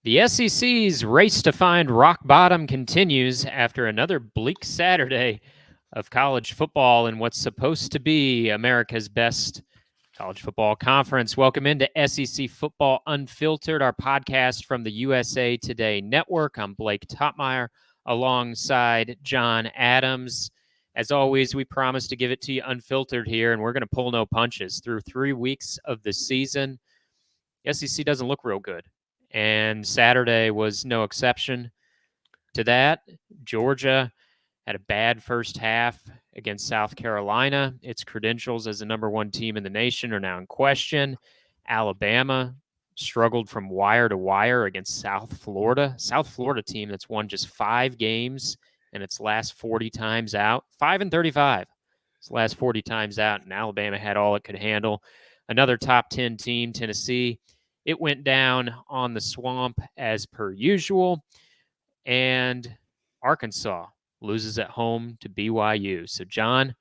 The SEC's race to find rock bottom continues after another bleak Saturday of college football in what's supposed to be America's best college football conference. Welcome into SEC Football Unfiltered, our podcast from the USA Today Network. I'm Blake Toppmeyer alongside John Adams. As always, we promise to give it to you unfiltered here, and we're going to pull no punches. Through 3 weeks of the season, the SEC doesn't look real good. And Saturday was no exception to that. Georgia had a bad first half against South Carolina. Its credentials as the number one team in the nation are now in question. Alabama struggled from wire to wire against South Florida. South Florida team that's won just 5 games in its last 40 times out. 5-35. Its last 40 times out, and Alabama had all it could handle. Another top 10 team, Tennessee. It went down on the swamp as per usual. And Arkansas loses at home to BYU. So, John,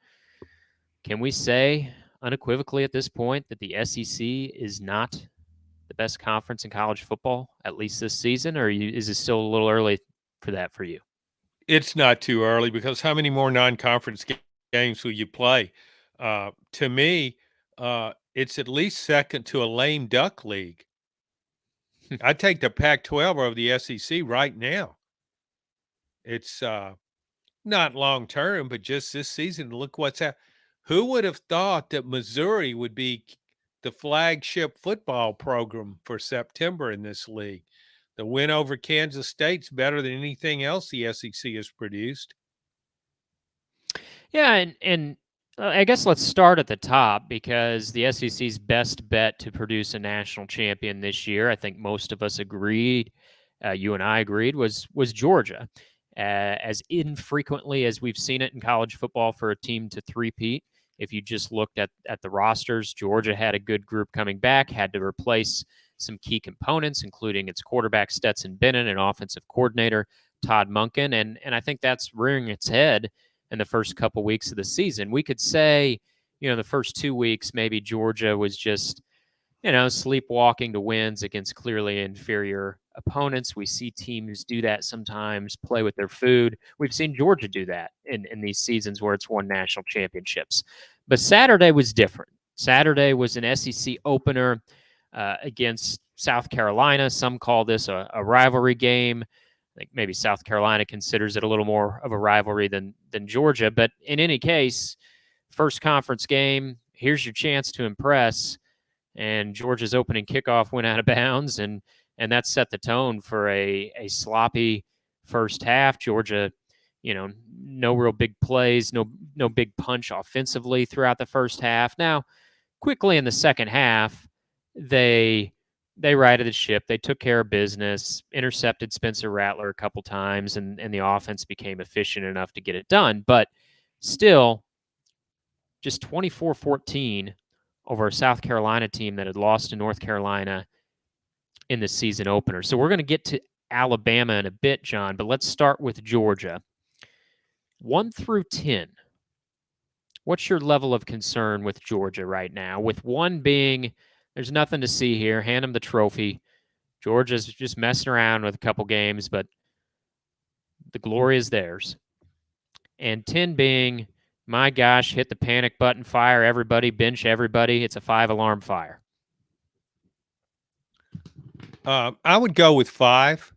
can we say unequivocally at this point that the SEC is not the best conference in college football, at least this season, or is it still a little early for that for you? It's not too early because how many more non-conference games will you play? To me, it's at least second to a lame duck league. I take the Pac-12 over the SEC right now. It's not long term, but just this season. Look what's happened. Who would have thought that Missouri would be the flagship football program for September in this league? The win over Kansas State's better than anything else the SEC has produced. Yeah, and I guess let's start at the top because the SEC's best bet to produce a national champion this year, I think most of us agreed, you and I agreed, was Georgia. As infrequently as we've seen it in college football for a team to three-peat, if you just looked at the rosters, Georgia had a good group coming back, had to replace some key components, including its quarterback Stetson Bennett and offensive coordinator Todd Monken, and I think that's rearing its head in the first couple weeks of the season. We could say, the first 2 weeks, maybe Georgia was just, sleepwalking to wins against clearly inferior opponents. We see teams do that sometimes, play with their food. We've seen Georgia do that in these seasons where it's won national championships. But Saturday was different. Saturday was an SEC opener against South Carolina. Some call this a rivalry game. I think maybe South Carolina considers it a little more of a rivalry than Georgia. But in any case, first conference game, here's your chance to impress. And Georgia's opening kickoff went out of bounds, and that set the tone for a sloppy first half. Georgia, no real big plays, no big punch offensively throughout the first half. Now, quickly in the second half, they righted the ship. They took care of business, intercepted Spencer Rattler a couple times, and the offense became efficient enough to get it done. But still, just 24-14 over a South Carolina team that had lost to North Carolina in the season opener. So we're going to get to Alabama in a bit, John, but let's start with Georgia. 1 through 10. What's your level of concern with Georgia right now? With 1 being, there's nothing to see here. Hand them the trophy. Georgia's just messing around with a couple games, but the glory is theirs. And 10 being, my gosh, hit the panic button, fire everybody, bench everybody. It's a 5-alarm fire. I would go with 5.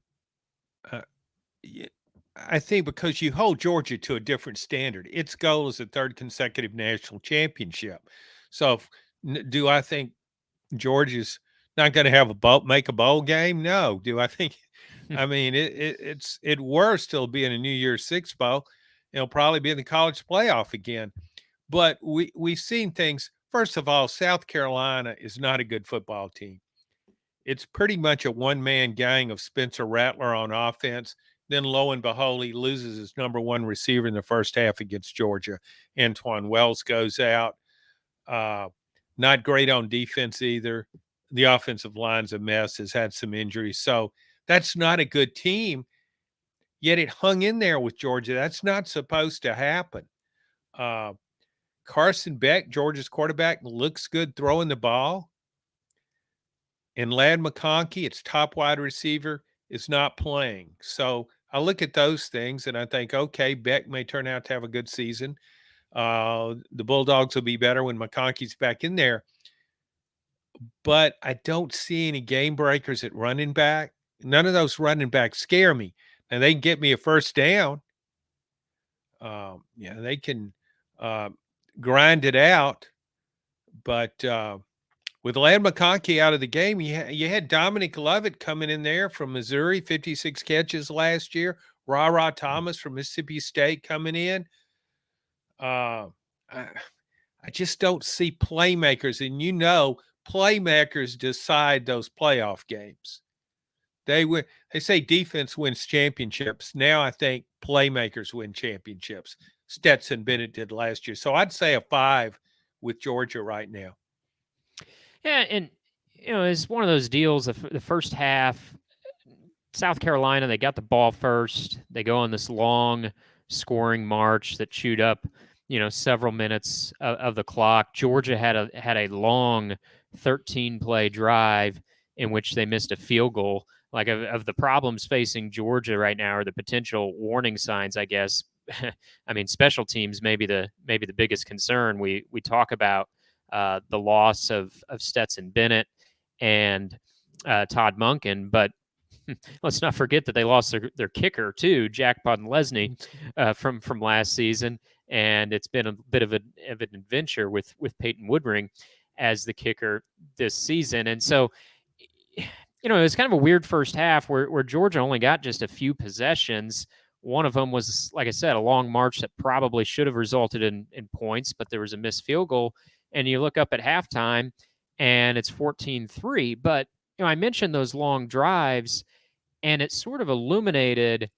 I think because you hold Georgia to a different standard. Its goal is a 3rd consecutive national championship. So, do I think Georgia's not going to have make a bowl game? No. Do I think? I mean, it's worst it'll be in a New Year's Six bowl. It'll probably be in the college playoff again. But we've seen things. First of all, South Carolina is not a good football team. It's pretty much a one-man gang of Spencer Rattler on offense. Then, lo and behold, he loses his number 1 receiver in the first half against Georgia. Antoine Wells goes out. Not great on defense either. The offensive line's a mess, has had some injuries. So that's not a good team, yet it hung in there with Georgia. That's not supposed to happen. Carson Beck, Georgia's quarterback, looks good throwing the ball. And Ladd McConkey, its top wide receiver, is not playing. So I look at those things and I think, okay, Beck may turn out to have a good season. The Bulldogs will be better when McConkey's back in there. But I don't see any game breakers at running back. None of those running backs scare me. And they can get me a first down. Yeah, they can uh, grind it out. But with Lad McConkey out of the game, you had Dominic Lovett coming in there from Missouri, 56 catches last year. Ra Thomas from Mississippi State coming in. Uh, I, I just don't see playmakers, and playmakers decide those playoff games. They say defense wins championships. Now I think playmakers win championships. Stetson Bennett did last year, so I'd say a 5 with Georgia right now. Yeah, and it's one of those deals. The first half, South Carolina, they got the ball first. They go on this long scoring march that chewed up, several minutes of the clock. Georgia had a long 13 play drive in which they missed a field goal. Like of the problems facing Georgia right now, or the potential warning signs, I guess. I mean, special teams maybe the biggest concern. We talk about the loss of Stetson Bennett and Todd Monken, but let's not forget that they lost their kicker too, Jack Podlesny, from last season, and it's been a bit of an adventure with Peyton Woodring as the kicker this season. And so, it was kind of a weird first half where Georgia only got just a few possessions. One of them was, like I said, a long march that probably should have resulted in points, but there was a missed field goal. And you look up at halftime, and it's 14-3. But I mentioned those long drives, and it sort of illuminated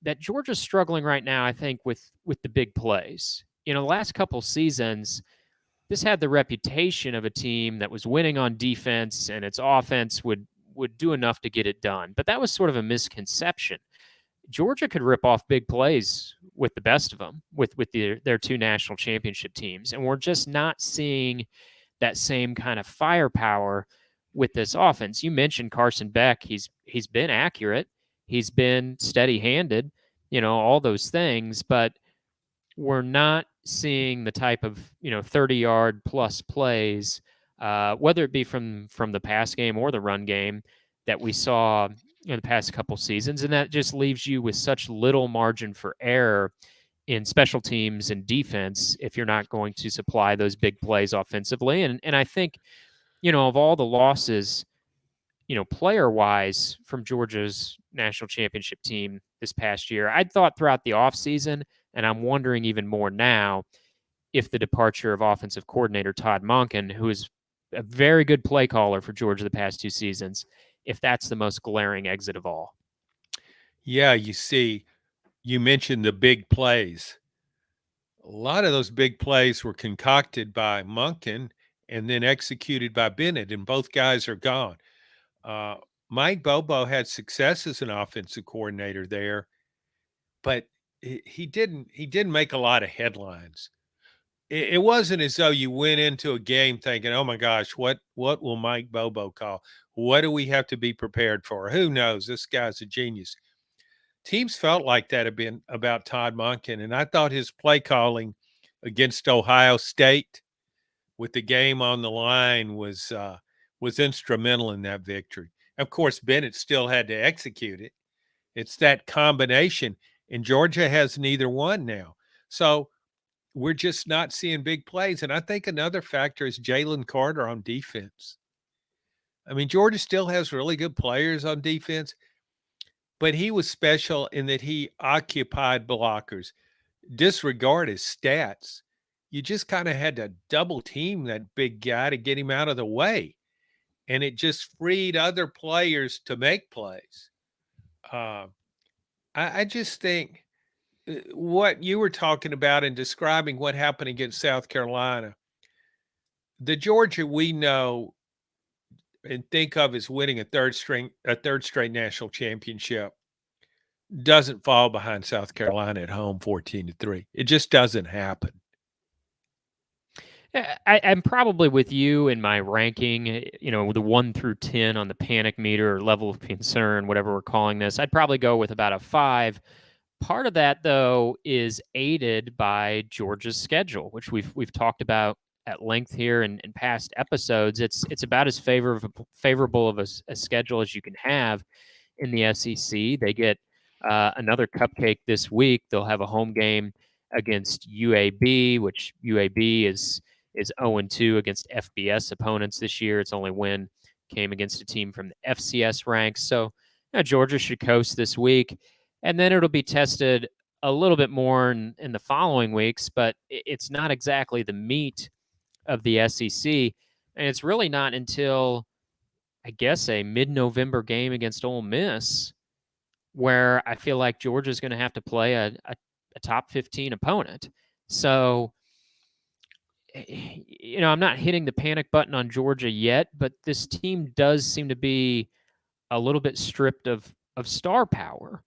that Georgia's struggling right now, I think, with the big plays. The last couple seasons, this had the reputation of a team that was winning on defense, and its offense would do enough to get it done. But that was sort of a misconception. Georgia could rip off big plays with the best of them, with their two national championship teams, and we're just not seeing that same kind of firepower with this offense. You mentioned Carson Beck. He's been accurate. He's been steady-handed, all those things, but we're not seeing the type of 30-yard plus plays, whether it be from the pass game or the run game, that we saw in the past couple seasons, and that just leaves you with such little margin for error in special teams and defense if you're not going to supply those big plays offensively. And I think, of all the losses, player-wise from Georgia's national championship team this past year, I'd thought throughout the offseason, and I'm wondering even more now, if the departure of offensive coordinator Todd Monken, who is a very good play caller for Georgia the past two seasons, if that's the most glaring exit of all. Yeah, you mentioned the big plays. A lot of those big plays were concocted by Monken and then executed by Bennett, and both guys are gone. Mike Bobo had success as an offensive coordinator there, but he didn't make a lot of headlines. It wasn't as though you went into a game thinking, "Oh my gosh, what will Mike Bobo call? What do we have to be prepared for? Who knows? This guy's a genius." Teams felt like that about Todd Monken, and I thought his play calling against Ohio State with the game on the line was instrumental in that victory. Of course, Bennett still had to execute it. It's that combination, and Georgia has neither one now. So we're just not seeing big plays. And I think another factor is Jalen Carter on defense. I mean, Georgia still has really good players on defense, but he was special in that he occupied blockers. Disregard his stats. You just kind of had to double team that big guy to get him out of the way. And it just freed other players to make plays. I just think what you were talking about and describing what happened against South Carolina, the Georgia we know and think of as winning a third straight national championship doesn't fall behind South Carolina at home 14-3. It just doesn't happen. I'm probably with you in my ranking, the 1 through 10 on the panic meter or level of concern, whatever we're calling this. I'd probably go with about a 5. Part of that, though, is aided by Georgia's schedule, which we've talked about at length here in past episodes. It's about as favorable of a schedule as you can have in the SEC. They get another cupcake this week. They'll have a home game against UAB, which UAB is 0-2 against FBS opponents this year. Its only win came against a team from the FCS ranks. So Georgia should coast this week, and then it'll be tested a little bit more in the following weeks. But it's not exactly the meat of the SEC, and it's really not until I guess a mid-November game against Ole Miss where I feel like Georgia's going to have to play a top 15 opponent. So, I'm not hitting the panic button on Georgia yet, but this team does seem to be a little bit stripped of star power.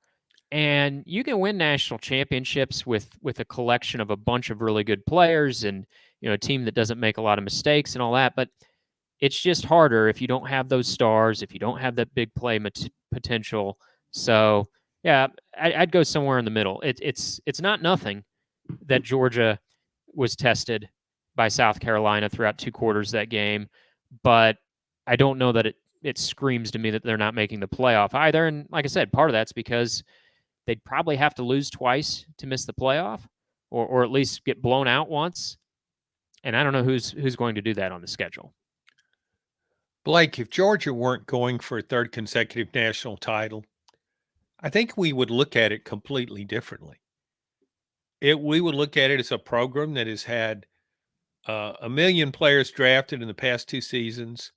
And you can win national championships with a collection of a bunch of really good players and a team that doesn't make a lot of mistakes and all that. But it's just harder if you don't have those stars, if you don't have that big play potential. So yeah, I'd go somewhere in the middle. It's not nothing that Georgia was tested by South Carolina throughout 2 quarters of that game, but I don't know that it screams to me that they're not making the playoff either. And like I said, part of that's because they'd probably have to lose twice to miss the playoff, or at least get blown out once. And I don't know who's going to do that on the schedule. Blake, if Georgia weren't going for a third consecutive national title, I think we would look at it completely differently. We would look at it as a program that has had a million players drafted in the past 2 seasons,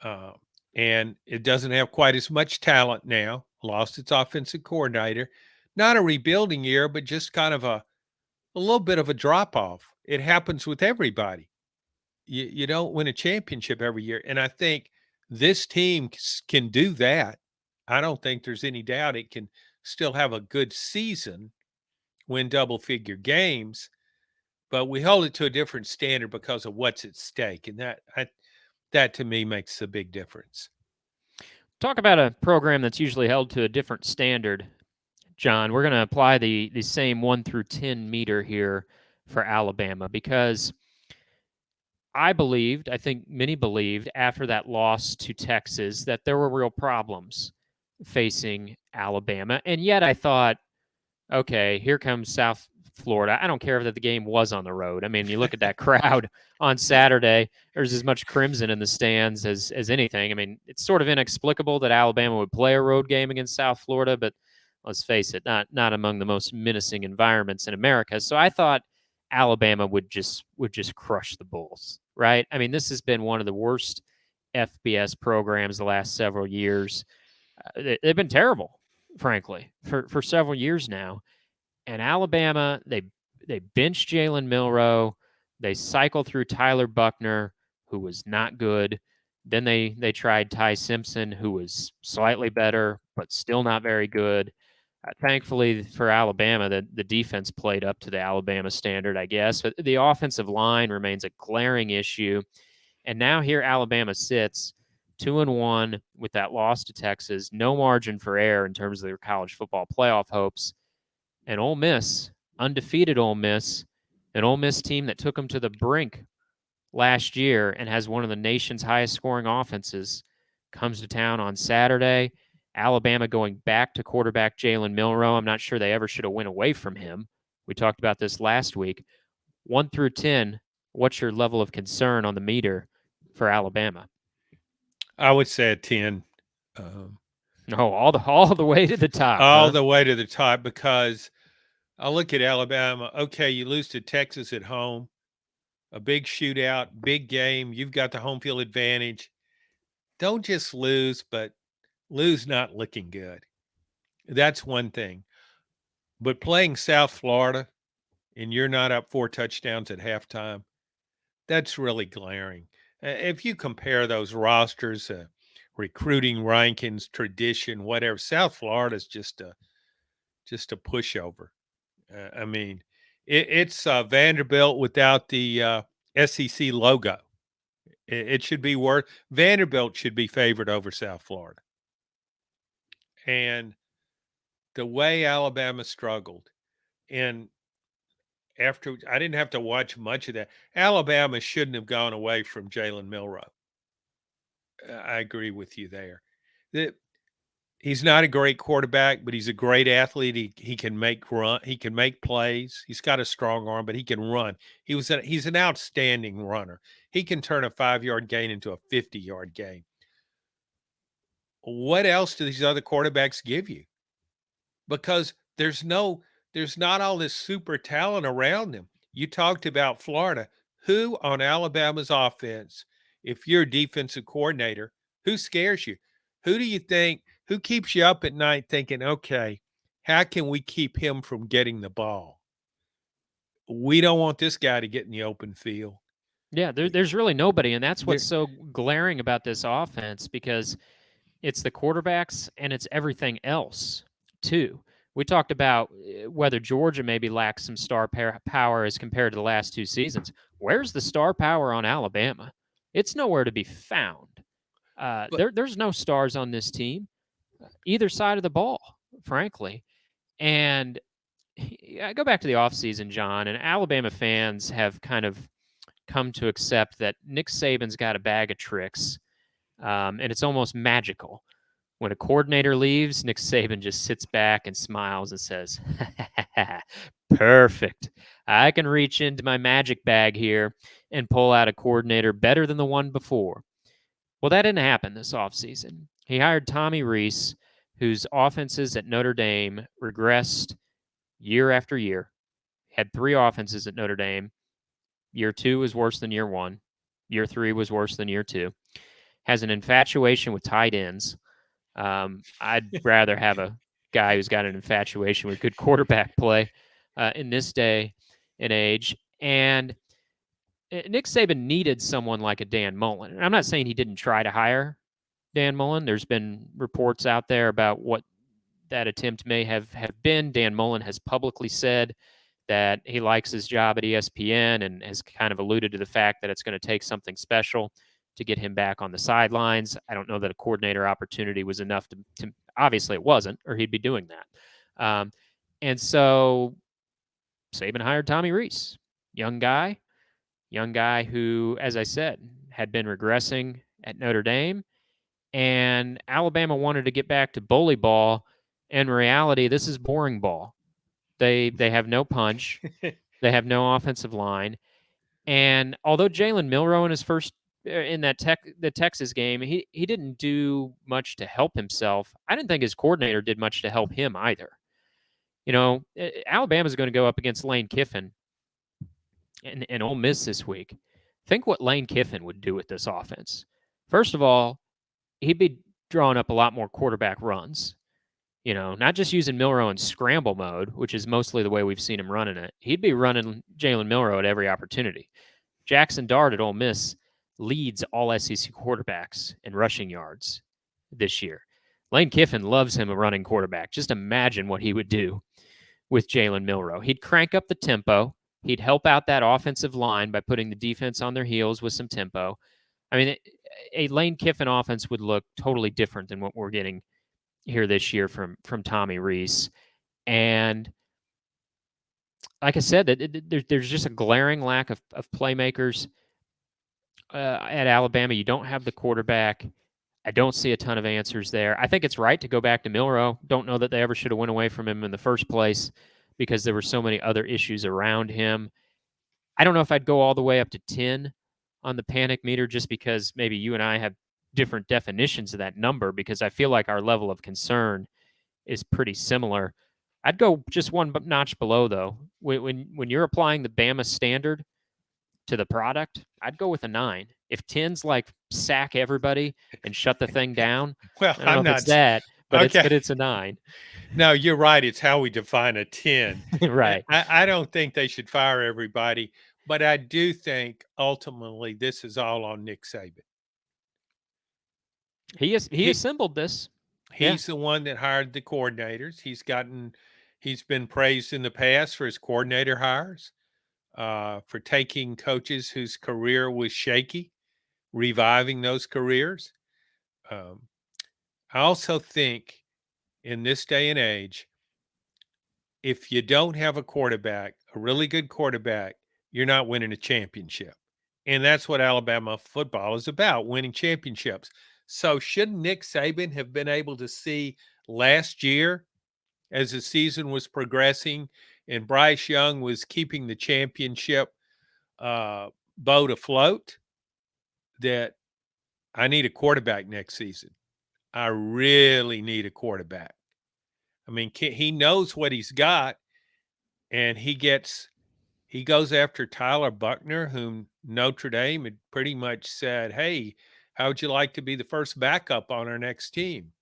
uh, and it doesn't have quite as much talent now. Lost its offensive coordinator. Not a rebuilding year, but just kind of a little bit of a drop off. It happens with everybody. You don't win a championship every year, and I think this team can do that. I don't think there's any doubt it can still have a good season, win double figure games, but we hold it to a different standard because of what's at stake, and that to me makes a big difference. Talk about a program that's usually held to a different standard, John. We're going to apply the same 1 through 10 meter here for Alabama because I think many believed after that loss to Texas that there were real problems facing Alabama. And yet I thought, okay, here comes South Florida. I don't care that the game was on the road. I mean, you look at that crowd on Saturday, there's as much crimson in the stands as anything. I mean, it's sort of inexplicable that Alabama would play a road game against South Florida, but let's face it, not among the most menacing environments in America. So I thought Alabama would just crush the Bulls, right? I mean, this has been one of the worst FBS programs the last several years. They've been terrible, frankly, for several years now. And Alabama, they benched Jalen Milroe. They cycled through Tyler Buckner, who was not good. Then they tried Ty Simpson, who was slightly better, but still not very good. Thankfully for Alabama, the defense played up to the Alabama standard, I guess. But the offensive line remains a glaring issue. And now here Alabama sits 2-1 with that loss to Texas, no margin for error in terms of their college football playoff hopes. And Ole Miss, undefeated Ole Miss, an Ole Miss team that took them to the brink last year and has one of the nation's highest scoring offenses, comes to town on Saturday. Alabama going back to quarterback Jalen Milroe. I'm not sure they ever should have went away from him. We talked about this last week. 1 through 10, what's your level of concern on the meter for Alabama? I would say a 10. Um, No, all the way to the top, all huh? the way to the top because I look at Alabama. Okay, you lose to Texas at home, a big shootout, big game. You've got the home field advantage. Don't just lose, but lose not looking good. That's one thing. But playing South Florida and you're not up 4 touchdowns at halftime, that's really glaring. If you compare those rosters, recruiting rankings, tradition, whatever, South Florida's just a pushover. I mean, it's Vanderbilt without the SEC logo. It should be worth. Vanderbilt should be favored over South Florida. And the way Alabama struggled, and after I didn't have to watch much of that, Alabama shouldn't have gone away from Jalen Milroe. I agree with you there. The, he's not a great quarterback, but he's a great athlete. He can make run. He can make plays. He's got a strong arm, but he can run. He's an outstanding runner. He can turn a 5-yard gain into a 50-yard gain. What else do these other quarterbacks give you? Because there's not all this super talent around them. You talked about Florida. Who on Alabama's offense, if you're a defensive coordinator, who scares you? Who do you think, who keeps you up at night thinking, okay, how can we keep him from getting the ball? We don't want this guy to get in the open field. Yeah, there's really nobody, and that's what's There- so glaring about this offense because it's the quarterbacks and it's everything else too. We talked about whether Georgia maybe lacks some star power as compared to the last 2 seasons. Where's the star power on Alabama? It's nowhere to be found. But There's no stars on this team, either side of the ball, frankly. And I go back to the offseason, John, and Alabama fans have kind of come to accept that Nick Saban's got a bag of tricks, and it's almost magical. When a coordinator leaves, Nick Saban just sits back and smiles and says, perfect. I can reach into my magic bag here and pull out a coordinator better than the one before. Well, that didn't happen this offseason. He hired Tommy Rees, whose offenses at Notre Dame regressed year after year. Had 3 offenses at Notre Dame. Year 2 was worse than year 1. Year 3 was worse than year 2. Has an infatuation with tight ends. I'd rather have a guy who's got an infatuation with good quarterback play in this day and age. And Nick Saban needed someone like a Dan Mullen. And I'm not saying he didn't try to hire Dan Mullen. There's been reports out there about what that attempt may have been. Dan Mullen has publicly said that he likes his job at ESPN and has kind of alluded to the fact that it's going to take something special to get him back on the sidelines. I don't know that a coordinator opportunity was enough to obviously it wasn't, or he'd be doing that. And so Saban hired Tommy Rees, young guy who, as I said, had been regressing at Notre Dame, and Alabama wanted to get back to bully ball. In reality, this is boring ball. They have no punch. They have no offensive line. And although Jalen Milroe in his first in the Texas game, he didn't do much to help himself. I didn't think his coordinator did much to help him either. You know, Alabama's going to go up against Lane Kiffin and Ole Miss this week. Think what Lane Kiffin would do with this offense. First of all, he'd be drawing up a lot more quarterback runs. You know, not just using Milroe in scramble mode, which is mostly the way we've seen him running it. He'd be running Jalen Milroe at every opportunity. Jackson Dart at Ole Miss leads all SEC quarterbacks in rushing yards this year. Lane Kiffin loves him a running quarterback. Just imagine what he would do with Jalen Milroe. He'd crank up the tempo. He'd help out that offensive line by putting the defense on their heels with some tempo. I mean, a Lane Kiffin offense would look totally different than what we're getting here this year from Tommy Rees. And like I said, there's just a glaring lack of playmakers at Alabama. You don't have the quarterback. I don't see a ton of answers there. I think it's right to go back to Milroe. Don't know that they ever should have went away from him in the first place because there were so many other issues around him. I don't know if I'd go all the way up to 10 on the panic meter just because maybe you and I have different definitions of that number because I feel like our level of concern is pretty similar. I'd go just one notch below, though. When you're applying the Bama standard to the product, I'd go with a 9. If 10's like sack everybody and shut the thing down, well, I don't know I'm if it's not that, but okay. it's a 9. No, you're right. It's how we define a 10. Right. I don't think they should fire everybody, but I do think ultimately this is all on Nick Saban. He He, assembled this. Yeah. he's the one that hired the coordinators. He's been praised in the past for his coordinator hires. for taking coaches whose career was shaky, reviving those careers. Um, I also think in this day and age, if you don't have a quarterback, a really good quarterback, you're not winning a championship. And that's what Alabama football is about, winning championships. So, should Nick Saban have been able to see last year as the season was progressing and Bryce Young was keeping the championship boat afloat, that I need a quarterback next season? I really need a quarterback. I mean, he knows what he's got, and he goes after Tyler Buckner, whom Notre Dame had pretty much said, "Hey, how would you like to be the first backup on our next team?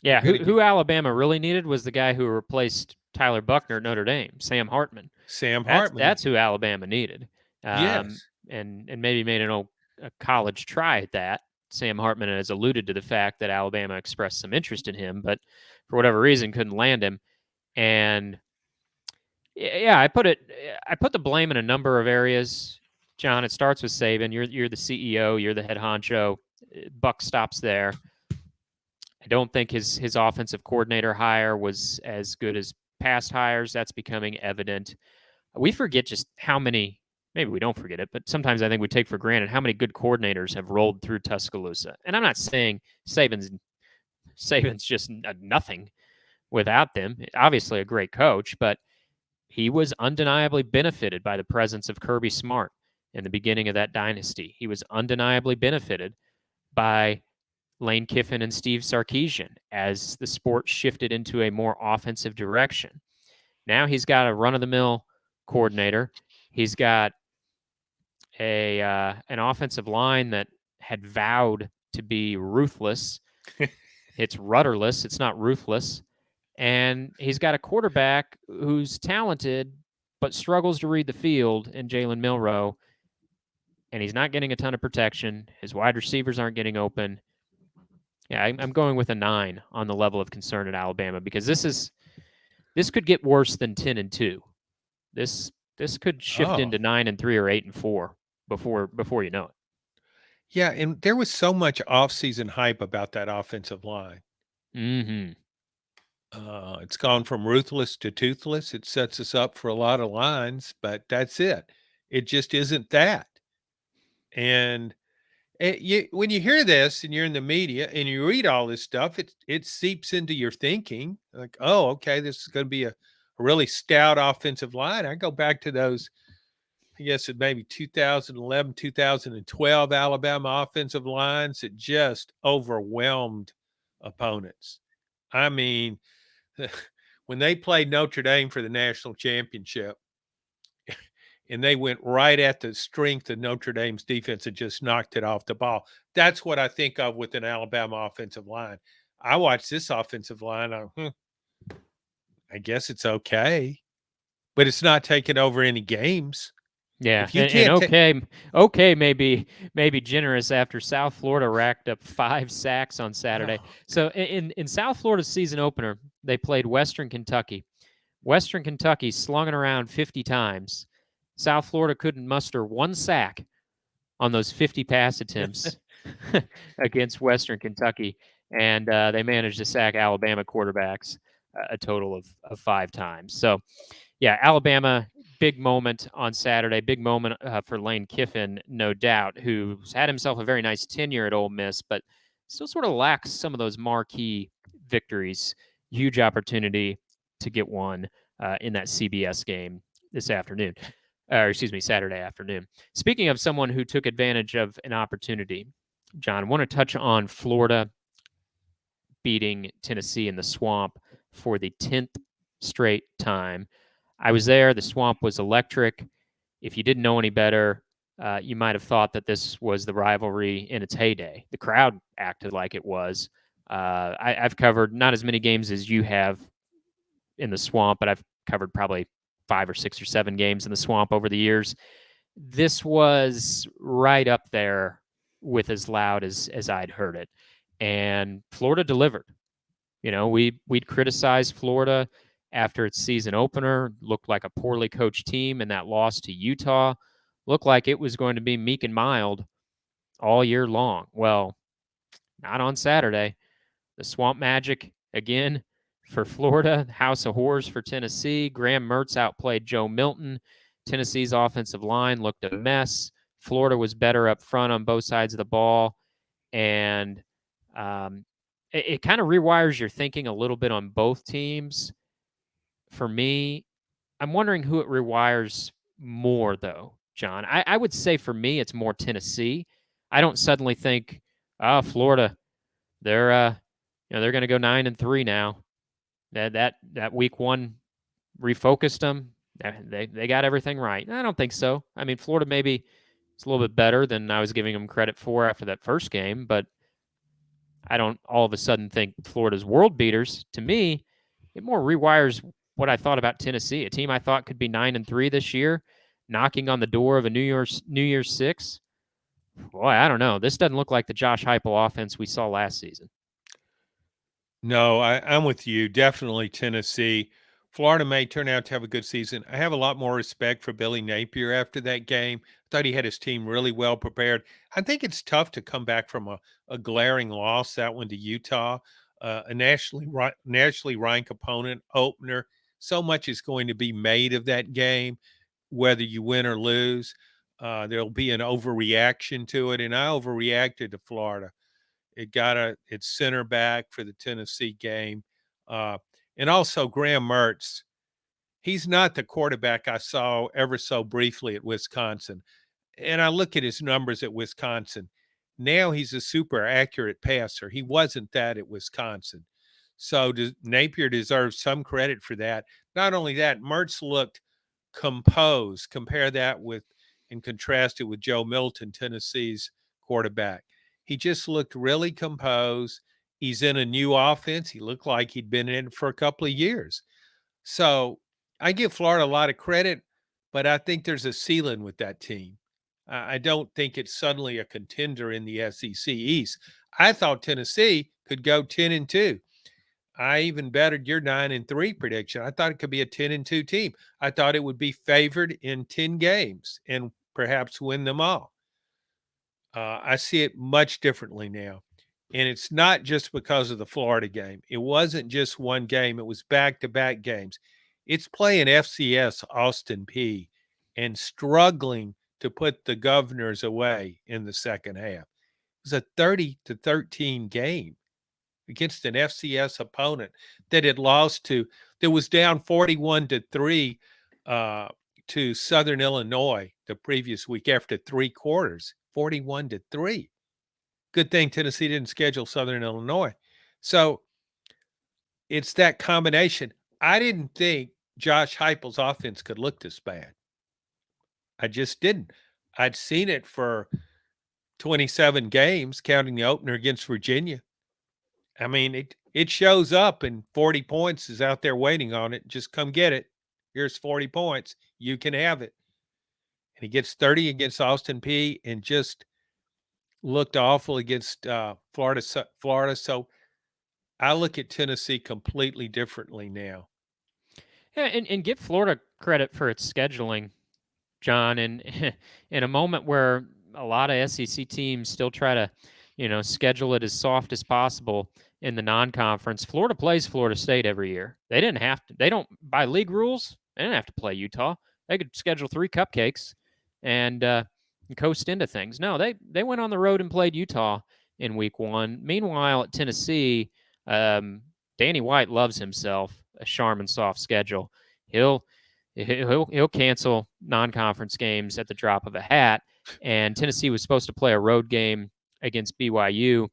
We're Yeah, going to get who Alabama really needed was the guy who replaced Tyler Buckner at Notre Dame, Sam Hartman. Sam That's Hartman." that's who Alabama needed, Yes. and maybe made a college try at that. Sam Hartman has alluded to the fact that Alabama expressed some interest in him, but for whatever reason couldn't land him. And yeah, I put the blame in a number of areas. John, it starts with Saban. You're the CEO. You're the head honcho. Buck stops there. I don't think his offensive coordinator hire was as good as past hires. That's becoming evident. We forget just how many. Maybe we don't forget it, but sometimes I think we take for granted how many good coordinators have rolled through Tuscaloosa. And I'm not saying Saban's just nothing without them. Obviously, a great coach, but he was undeniably benefited by the presence of Kirby Smart in the beginning of that dynasty. He was undeniably benefited by Lane Kiffin and Steve Sarkisian as the sport shifted into a more offensive direction. Now he's got a run-of-the-mill coordinator. He's got an offensive line that had vowed to be ruthless. It's rudderless. It's not ruthless. And he's got a quarterback who's talented but struggles to read the field in Jalen Milroe. And he's not getting a ton of protection. His wide receivers aren't getting open. Yeah, I'm going with a 9 on the level of concern at Alabama because this could get worse than 10-2. This could shift Oh, into 9-3 or 8-4 before you know it. yeah. And there was so much offseason hype about that offensive line. Mm-hmm. It's gone from ruthless to toothless. It sets us up for a lot of lines, but that's it. It just isn't that. And when you hear this and you're in the media and you read all this stuff, it seeps into your thinking like, oh, okay, this is going to be a really stout offensive line. I go back to those, I guess it maybe 2011, 2012 Alabama offensive lines that just overwhelmed opponents. I mean, when they played Notre Dame for the national championship, and they went right at the strength of Notre Dame's defense and just knocked it off the ball. That's what I think of with an Alabama offensive line. I watch this offensive line. I guess it's okay, but it's not taking over any games. Yeah, If you and can't take, okay maybe generous after South Florida racked up 5 sacks on Saturday. oh, So in South Florida's season opener, they played Western Kentucky. Western Kentucky slung it around 50 times. South Florida couldn't muster 1 sack on those 50 pass attempts against Western Kentucky, and they managed to sack Alabama quarterbacks a total of 5 times. So yeah, Alabama, big moment on Saturday, big moment for Lane Kiffin, no doubt, who's had himself a very nice tenure at Ole Miss, but still sort of lacks some of those marquee victories. Huge opportunity to get one in that CBS game this afternoon, or excuse me, Saturday afternoon. Speaking of someone who took advantage of an opportunity, John, I want to touch on Florida beating Tennessee in the Swamp for the 10th straight time. I was there. The Swamp was electric. If you didn't know any better, you might have thought that this was the rivalry in its heyday. The crowd acted like it was. I've covered not as many games as you have in the Swamp, but I've covered probably 5 or 6 or 7 games in the Swamp over the years. This was right up there with as loud as I'd heard it. And Florida delivered. You know, we'd criticize Florida after its season opener. Looked like a poorly coached team, and that loss to Utah looked like it was going to be meek and mild all year long. Well, not on Saturday. The Swamp Magic again for Florida, House of Horrors for Tennessee. Graham Mertz outplayed Joe Milton. Tennessee's offensive line looked a mess. Florida was better up front on both sides of the ball. And it kind of rewires your thinking a little bit on both teams. For me, I'm wondering who it rewires more, though, John. I would say for me, it's more Tennessee. I don't suddenly think, oh, Florida, they're they're going to go 9-3 now. That week one refocused them. They got everything right. I don't think so. I mean, Florida maybe it's a little bit better than I was giving them credit for after that first game, but I don't all of a sudden think Florida's world beaters. To me, it more rewires what I thought about Tennessee, a team I thought could be 9-3 this year, knocking on the door of a New Year's Six. Boy, I don't know. This doesn't look like the Josh Heupel offense we saw last season. No, I'm with you. Definitely Tennessee. Florida may turn out to have a good season. I have a lot more respect for Billy Napier after that game. I thought he had his team really well prepared. I think it's tough to come back from a glaring loss, that one to Utah, a nationally ranked opponent, opener. So much is going to be made of that game, whether you win or lose. There'll be an overreaction to it, and I overreacted to Florida. It got its center back for the Tennessee game. And also Graham Mertz. He's not the quarterback I saw ever so briefly at Wisconsin. And I look at his numbers at Wisconsin. Now he's a super accurate passer. He wasn't that at Wisconsin. So Napier deserves some credit for that. Not only that, Mertz looked composed. Compare that with and contrast it with Joe Milton, Tennessee's quarterback. He just looked really composed. He's in a new offense. He looked like he'd been in it for a couple of years. So I give Florida a lot of credit, but I think there's a ceiling with that team. I don't think it's suddenly a contender in the SEC East. I thought Tennessee could go 10-2. I even bettered your 9-3 prediction. I thought it could be a 10-2 team. I thought it would be favored in 10 games and perhaps win them all. I see it much differently now. And it's not just because of the Florida game. It wasn't just one game, it was back to back games. It's playing FCS Austin Peay and struggling to put the Governors away in the second half. It was a 30-13 game against an FCS opponent that had lost to, that was down 41-3 to Southern Illinois the previous week after three quarters, 41-3. Good thing Tennessee didn't schedule Southern Illinois. So it's that combination. I didn't think Josh Heupel's offense could look this bad. I just didn't. I'd seen it for 27 games, counting the opener against Virginia. I mean, it shows up and 40 points is out there waiting on it. Just come get it. Here's 40 points. You can have it. And he gets 30 against Austin Peay and just looked awful against Florida. So I look at Tennessee completely differently now. Yeah, and give Florida credit for its scheduling, John. And in a moment where a lot of SEC teams still try to, schedule it as soft as possible in the non-conference, Florida plays Florida State every year. They didn't have to. They don't, by league rules, they didn't have to play Utah. They could schedule 3 cupcakes and coast into things. No, they went on the road and played Utah in week 1. Meanwhile, at Tennessee, Danny White loves himself a Charmin soft schedule. He'll cancel non-conference games at the drop of a hat. And Tennessee was supposed to play a road game against BYU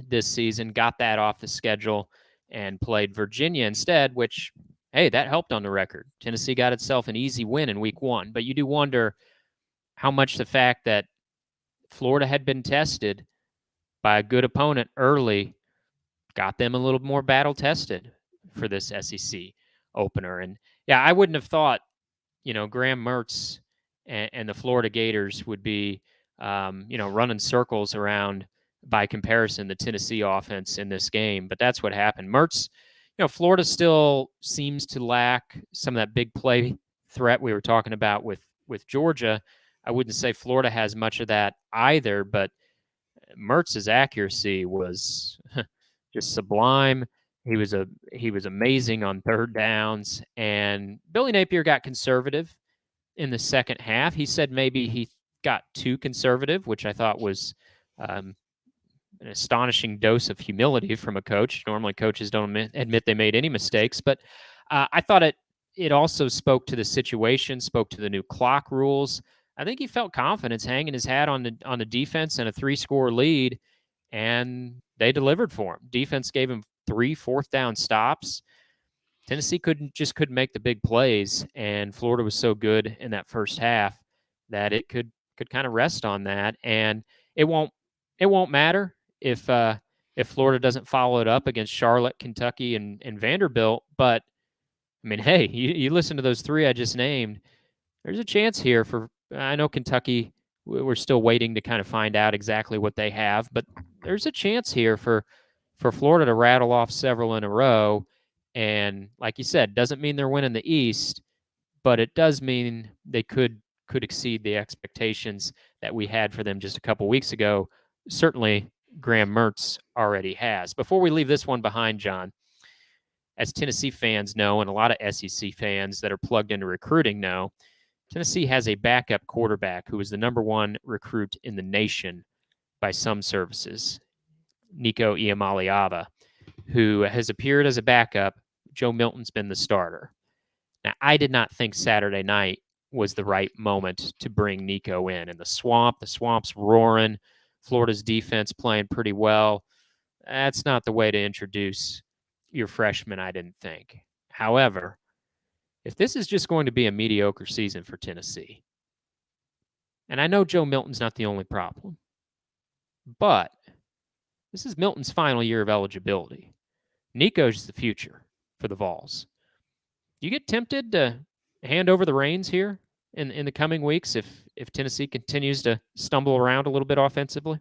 this season, got that off the schedule, and played Virginia instead, which, hey, that helped on the record. Tennessee got itself an easy win in week 1. But you do wonder how much the fact that Florida had been tested by a good opponent early got them a little more battle tested for this SEC opener. And yeah, I wouldn't have thought, Graham Mertz and the Florida Gators would be, running circles around, by comparison, the Tennessee offense in this game. But that's what happened. Mertz, Florida still seems to lack some of that big play threat we were talking about with Georgia. I wouldn't say Florida has much of that either, but Mertz's accuracy was just sublime. He was amazing on third downs, and Billy Napier got conservative in the second half. He said maybe he got too conservative, which I thought was um, an astonishing dose of humility from a coach. Normally, coaches don't admit they made any mistakes, but I thought it also spoke to the situation, spoke to the new clock rules. I think he felt confidence hanging his hat on the defense and a 3-score lead, and they delivered for him. Defense gave him 3 fourth-down stops. Tennessee couldn't make the big plays, and Florida was so good in that first half that it could kind of rest on that, and it won't matter if Florida doesn't follow it up against Charlotte, Kentucky, and Vanderbilt. But I mean, hey, you listen to those 3 I just named. There's a chance here for. I know Kentucky. We're still waiting to kind of find out exactly what they have, but there's a chance here for Florida to rattle off several in a row. And like you said, doesn't mean they're winning the East, but it does mean they could exceed the expectations that we had for them just a couple weeks ago. Certainly, Graham Mertz already has. Before we leave this one behind, John, as Tennessee fans know, and a lot of SEC fans that are plugged into recruiting know, Tennessee has a backup quarterback who is the #1 recruit in the nation by some services, Nico Iamaleava, who has appeared as a backup. Joe Milton's been the starter. Now, I did not think Saturday night was the right moment to bring Nico in. The swamp's roaring. Florida's defense playing pretty well. That's not the way to introduce your freshman, I didn't think. However, if this is just going to be a mediocre season for Tennessee, and I know Joe Milton's not the only problem, but this is Milton's final year of eligibility. Nico's the future for the Vols. Do you get tempted to hand over the reins here in the coming weeks if Tennessee continues to stumble around a little bit offensively?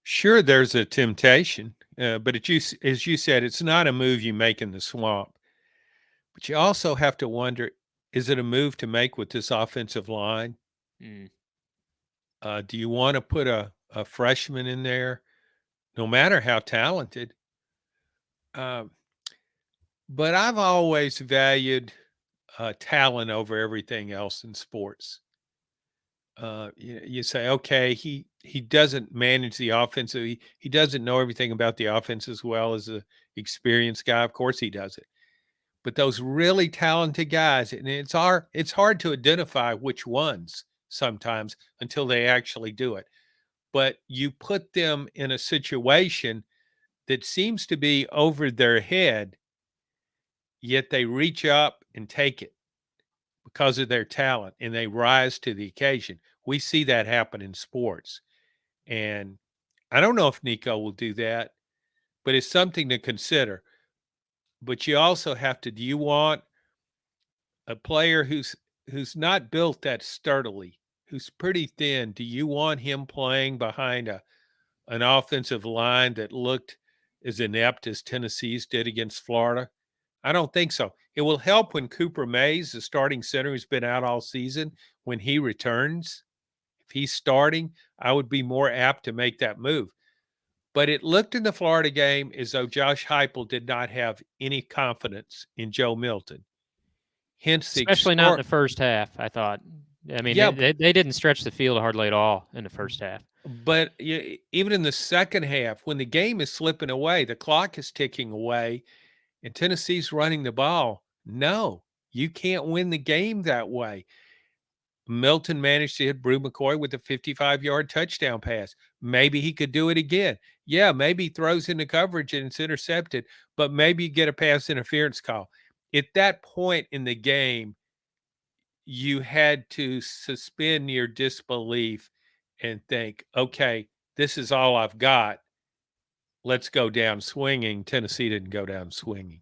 Sure, there's a temptation, but as you said, it's not a move you make in the swamp. But you also have to wonder, is it a move to make with this offensive line? Mm. Do you want to put a freshman in there, no matter how talented? Um, but I've always valued talent over everything else in sports. You say, okay, he doesn't manage the offense. He doesn't know everything about the offense as well as a experienced guy. Of course, he does it. But those really talented guys, and it's hard to identify which ones sometimes until they actually do it. But you put them in a situation that seems to be over their head, yet they reach up and take it because of their talent and they rise to the occasion. We see that happen in sports. And I don't know if Nico will do that, but it's something to consider. But you also have to, do you want a player who's not built that sturdily, who's pretty thin? Do you want him playing behind an offensive line that looked as inept as Tennessee's did against Florida? I don't think so. It will help when Cooper Mays, the starting center who's been out all season, when he returns. If he's starting, I would be more apt to make that move. But it looked in the Florida game as though Josh Heupel did not have any confidence in Joe Milton. Hence the Especially not in extor the first half, I thought. I mean, Yeah, they didn't stretch the field hardly at all in the first half. but even in the second half, when the game is slipping away, the clock is ticking away, and Tennessee's running the ball. No, you can't win the game that way. Milton managed to hit Brew McCoy with a 55-yard touchdown pass. Maybe he could do it again. Yeah, maybe he throws into coverage and it's intercepted, but maybe you get a pass interference call. At that point in the game, you had to suspend your disbelief and think, okay, this is all I've got. Let's go down swinging. Tennessee didn't go down swinging.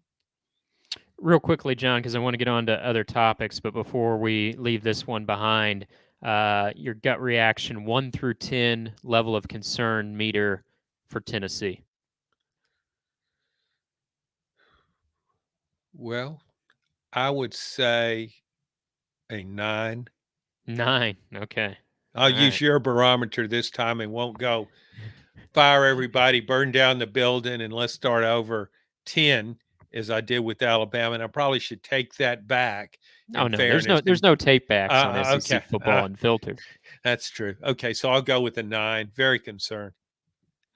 Real quickly, John, because I want to get on to other topics, but before we leave this one behind, your gut reaction, 1 through 10 level of concern meter for Tennessee. Well, I would say a 9. 9. Okay. I'll All use right. your barometer this time and won't go fire everybody, burn down the building, and let's start over 10 as I did with Alabama. And I probably should take that back Oh in no, there's no fairness. there's no take backs on SEC Okay, football unfiltered. that's true. Okay, so I'll go with a 9. Very concerned.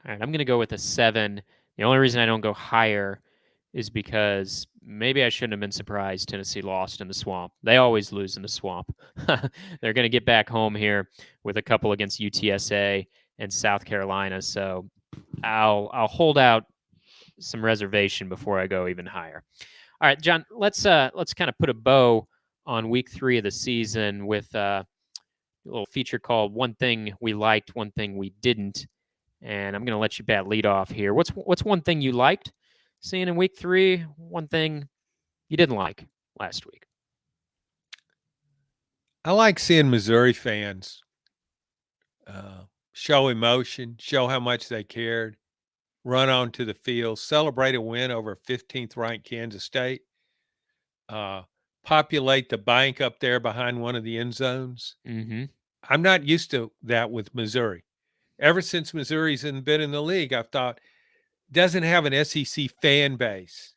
All right, I'm going to go with a 7. The only reason I don't go higher is because maybe I shouldn't have been surprised Tennessee lost in the swamp. They always lose in the swamp. They're going to get back home here with a couple against UTSA and South Carolina, so I'll hold out some reservation before I go even higher. All right, John, let's kind of put a bow on week 3 of the season with a little feature called "One Thing We Liked, One Thing We Didn't." And I'm going to let you bat lead off here. What's one thing you liked seeing in week 3? One thing you didn't like last week? I like seeing Missouri fans uh, show emotion, show how much they cared, run onto the field, celebrate a win over 15th ranked Kansas State, uh, populate the bank up there behind one of the end zones. Mm-hmm. I'm not used to that with Missouri. Ever since Missouri's been in the league, I've thought doesn't have an SEC fan base,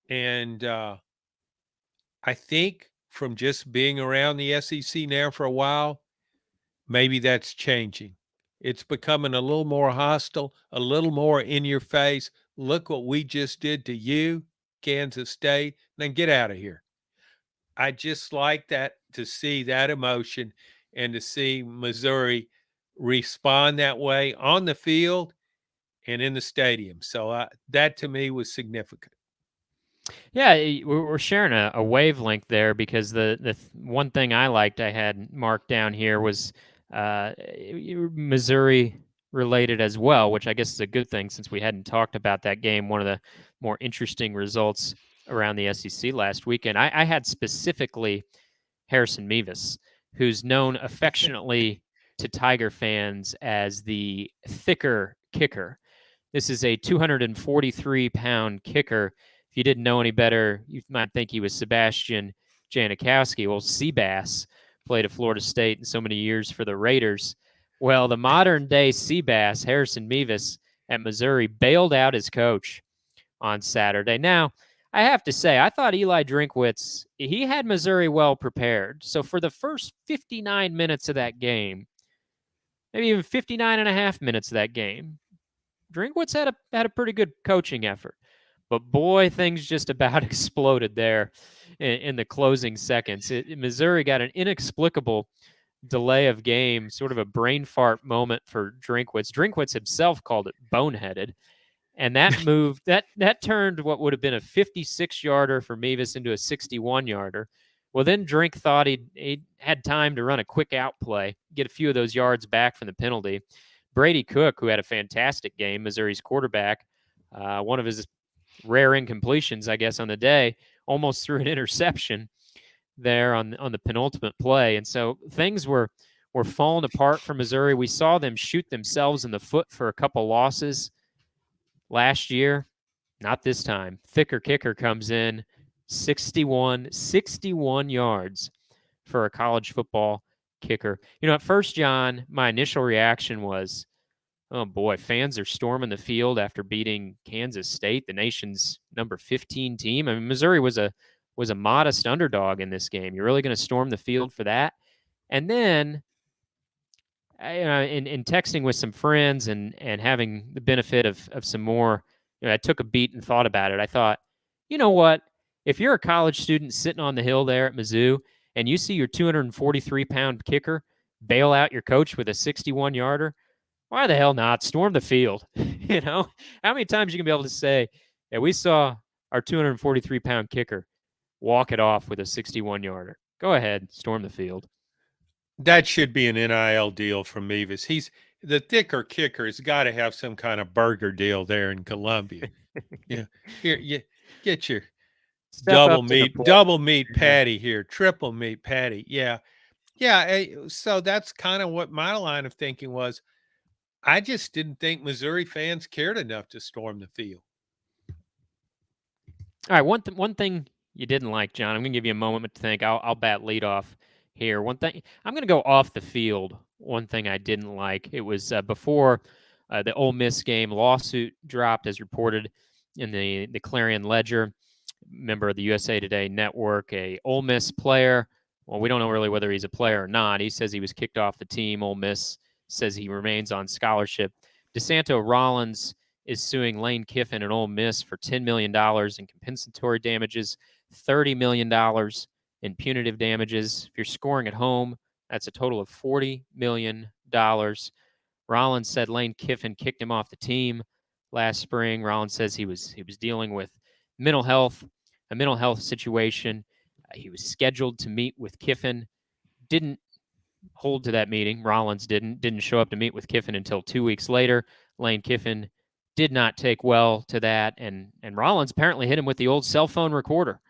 and I think from just being around the SEC now for a while, maybe that's changing. It's becoming a little more hostile, a little more in your face. Look what we just did to you, Kansas State. Then get out of here. I just like that to see that emotion and to see Missouri respond that way on the field and in the stadium. So that to me was significant. Yeah, we're sharing a wavelength there because the one thing I liked I had marked down here was Missouri related as well, which I guess is a good thing since we hadn't talked about that game. One of the more interesting results around the SEC last weekend. I had specifically Harrison Mevis, who's known affectionately to Tiger fans as the thicker kicker. This is a 243-pound kicker. If you didn't know any better, you might think he was Sebastian Janikowski. Well, Seabass played at Florida State in so many years for the Raiders. Well, the modern day Seabass, Harrison Mevis at Missouri, bailed out his coach on Saturday. Now, I have to say, I thought Eli Drinkwitz, he had Missouri well prepared. So for the first 59 minutes of that game, maybe even 59 and a half minutes of that game, Drinkwitz had a pretty good coaching effort. But boy, things just about exploded there in the closing seconds. Missouri got an inexplicable delay of game, sort of a brain fart moment for Drinkwitz. Drinkwitz himself called it boneheaded. And that moved that turned what would have been a 56-yarder for Mevis into a 61-yarder. Well, then Drink thought he had time to run a quick out play, get a few of those yards back from the penalty. Brady Cook, who had a fantastic game, Missouri's quarterback, one of his rare incompletions, I guess, on the day, almost threw an interception there on the penultimate play. And so things were falling apart for Missouri. We saw them shoot themselves in the foot for a couple losses last year. Not this time. Thicker kicker comes in 61 yards for a college football kicker. At first, John, my initial reaction was, oh boy, fans are storming the field after beating Kansas State, the nation's number 15 team. I mean, Missouri was a modest underdog in this game. You're really going to storm the field for that? And then in texting with some friends and having the benefit of some more, I took a beat and thought about it. I thought, you know what? If you're a college student sitting on the hill there at Mizzou and you see your 243-pound kicker bail out your coach with a 61-yarder, why the hell not? Storm the field. How many times you can be able to say, yeah, we saw our 243-pound kicker walk it off with a 61-yarder. Go ahead, storm the field. That should be an NIL deal from Mevis. He's the thicker kicker has got to have some kind of burger deal there in Columbia. Yeah, here you get your Step up to the plate. double meat Yeah. patty here, triple meat patty. Yeah, yeah. So that's kind of what my line of thinking was. I just didn't think Missouri fans cared enough to storm the field. All right, one thing you didn't like, John. I'm gonna give you a moment to think. I'll bat lead off here. One thing I'm gonna go off the field. One thing I didn't like. It was before the Ole Miss game. Lawsuit dropped as reported in the Clarion Ledger. Member of the USA Today network. A Ole Miss player. Well, we don't know really whether he's a player or not. He says he was kicked off the team. Ole Miss says he remains on scholarship. DeSanto Rollins is suing Lane Kiffin and Ole Miss for $10 million in compensatory damages, $30 million in punitive damages. If you're scoring at home, that's a total of $40 million. Rollins said Lane Kiffin kicked him off the team last spring. Rollins says he was dealing with mental health, a mental health situation. He was scheduled to meet with Kiffin, didn't hold to that meeting. Rollins didn't show up to meet with Kiffin until 2 weeks later. Lane Kiffin did not take well to that, and Rollins apparently hit him with the old cell phone recorder.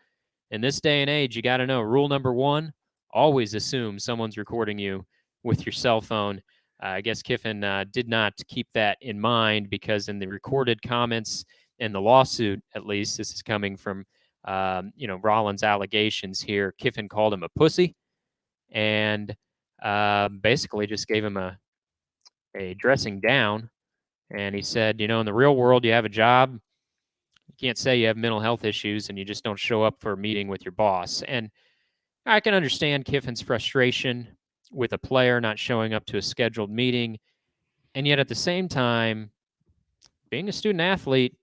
In this day and age, you got to know rule number one: always assume someone's recording you with your cell phone. I guess Kiffin did not keep that in mind because in the recorded comments in the lawsuit, at least this is coming from Rollins' allegations here. Kiffin called him a pussy and basically just gave him a dressing down. And he said, in the real world, you have a job. You can't say you have mental health issues and you just don't show up for a meeting with your boss. And I can understand Kiffin's frustration with a player not showing up to a scheduled meeting. And yet at the same time, being a student athlete,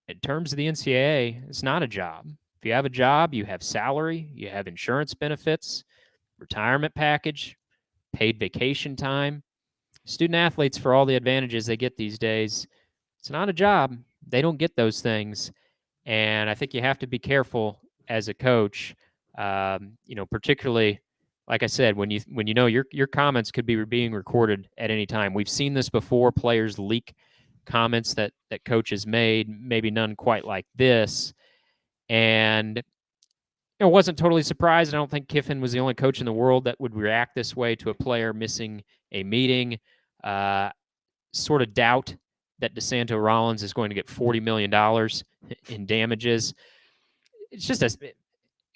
in terms of the NCAA, it's not a job. If you have a job, you have salary, you have insurance benefits, retirement package, paid vacation time. Student athletes, for all the advantages they get these days, it's not a job. They don't get those things. And I think you have to be careful as a coach, particularly, like I said, when you know your comments could be being recorded at any time. We've seen this before. Players leak comments that coaches made, maybe none quite like this. And I wasn't totally surprised. I don't think Kiffin was the only coach in the world that would react this way to a player missing a meeting. Sort of doubt that DeSanto Rollins is going to get $40 million in damages. It's just